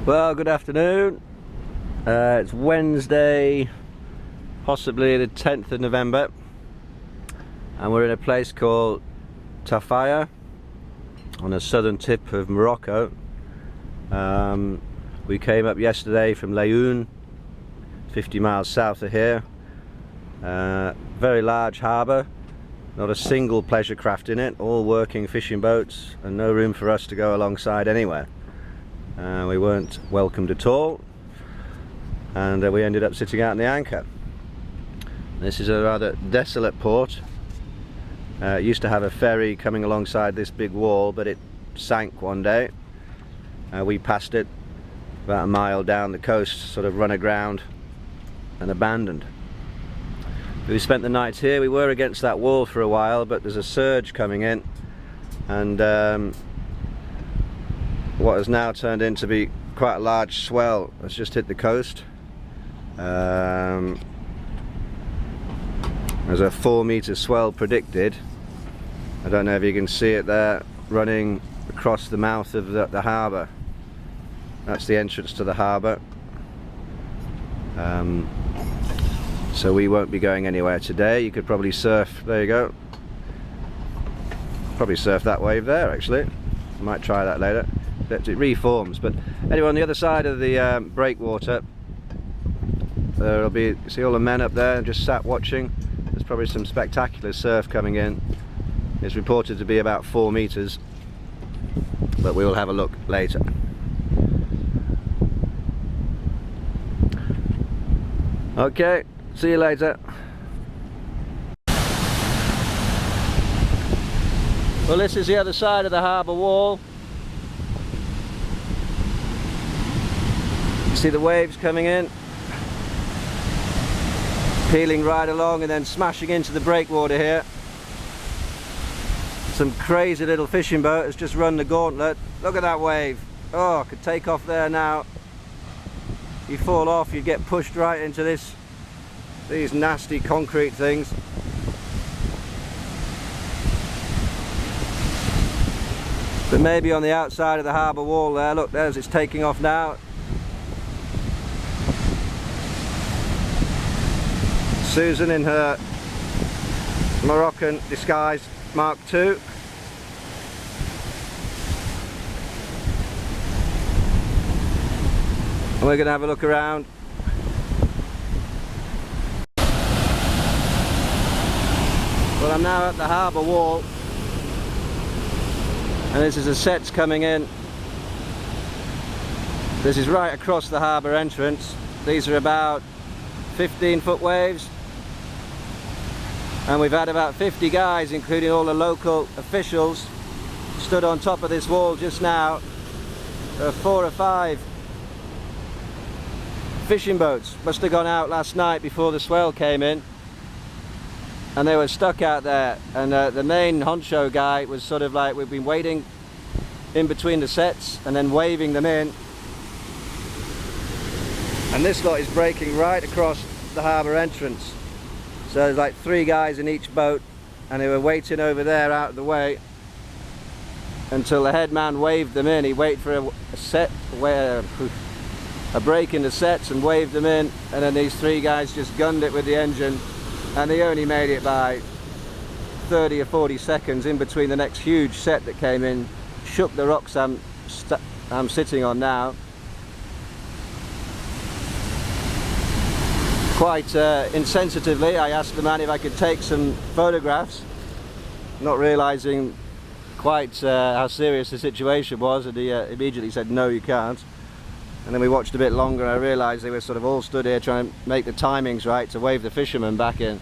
Well, good afternoon. It's Wednesday, possibly the 10th of November, and we're in a place called Tarfaya on the southern tip of Morocco. We came up yesterday from Layoun, 50 miles south of here. Very large harbour, not a single pleasure craft in it, all working fishing boats, and no room for us to go alongside anywhere. We weren't welcomed at all, and we ended up sitting out in the anchor. This is a rather desolate port. It used to have a ferry coming alongside this big wall, but it sank one day. We passed it about a mile down the coast, sort of run aground and abandoned. We spent the night here. We were against that wall for a while, but there's a surge coming in, and what has now turned into be quite a large swell has just hit the coast. There's a 4-meter swell predicted. I don't know if you can see it there, running across the mouth of the harbour. That's the entrance to the harbour. So we won't be going anywhere today. You could probably surf, there you go. Probably surf that wave there actually. Might try that later. It reforms, but anyway, on the other side of the breakwater there'll be, see all the men up there just sat watching. There's probably some spectacular surf coming in. It's reported to be about 4 meters, but we will have a look later. Okay, see you later. Well, this is the other side of the harbour wall. See the waves coming in, peeling right along and then smashing into the breakwater here. Some crazy little fishing boat has just run the gauntlet. Look at that wave. Oh, I could take off there now. You fall off, you get pushed right into these nasty concrete things. But maybe on the outside of the harbour wall there, look, there's it's taking off now. Susan in her Moroccan disguise Mark II. And we're going to have a look around. Well, I'm now at the harbour wall, and this is the sets coming in. This is right across the harbour entrance. These are about 15-foot waves. And we've had about 50 guys, including all the local officials, stood on top of this wall just now. There are 4 or 5 fishing boats. Must have gone out last night before the swell came in. And they were stuck out there. And the main honcho guy was sort of like, we've been waiting in between the sets and then waving them in. And this lot is breaking right across the harbour entrance. So there's like 3 guys in each boat, and they were waiting over there out of the way until the head man waved them in. He waited for a break in the sets and waved them in, and then these 3 guys just gunned it with the engine, and they only made it by 30 or 40 seconds in between the next huge set that came in, shook the rocks I'm sitting on now. Quite insensitively, I asked the man if I could take some photographs, not realising quite how serious the situation was, and he immediately said, no, you can't. And then we watched a bit longer, and I realised they were sort of all stood here trying to make the timings right to wave the fishermen back in.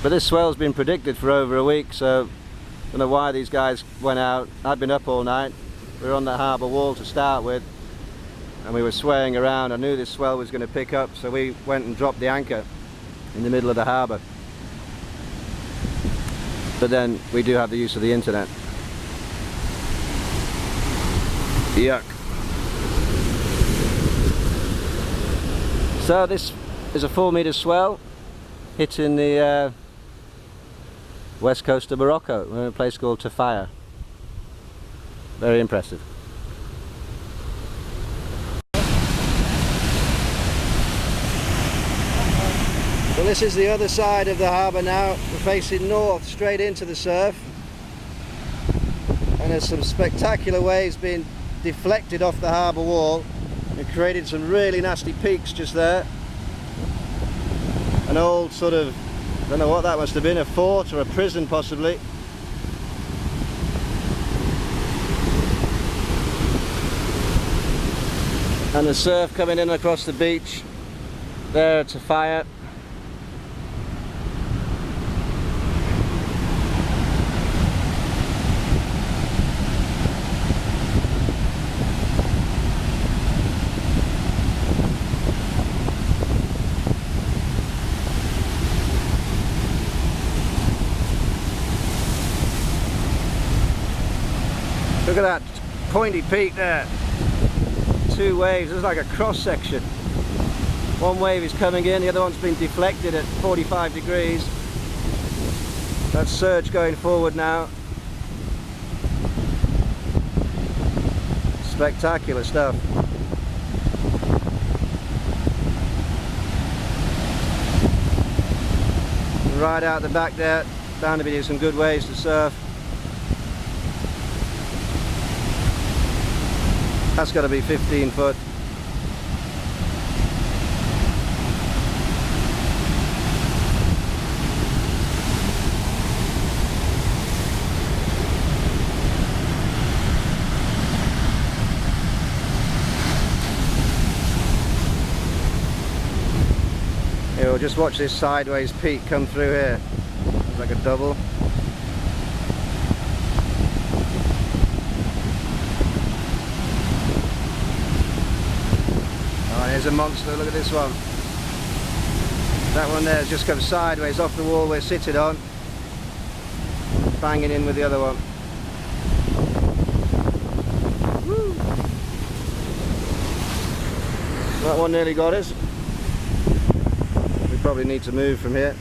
But this swell's been predicted for over a week, so I don't know why these guys went out. I'd been up all night. We were on the harbour wall to start with, and we were swaying around. I knew this swell was going to pick up, so we went and dropped the anchor in the middle of the harbour. But then we do have the use of the internet. Yuck. So this is a 4-meter swell hitting the west coast of Morocco. We're in a place called Tarfaya. Very impressive. Well, this is the other side of the harbour now. We're facing north, straight into the surf. And there's some spectacular waves being deflected off the harbour wall and created some really nasty peaks just there. An old sort of, I don't know what that must have been, a fort or a prison possibly. And the surf coming in across the beach there to Tarfaya. Look at that pointy peak there. Two waves, it's like a cross section. One wave is coming in, the other one's been deflected at 45 degrees. That surge going forward now. Spectacular stuff. Right out the back there, bound to be some good waves to surf. That's got to be 15 foot. Here, we'll just watch this sideways peak come through here. It's like a double. There's a monster, look at this one. That one there has just come sideways off the wall we're sitting on, banging in with the other one. Woo. That one nearly got us. We probably need to move from here.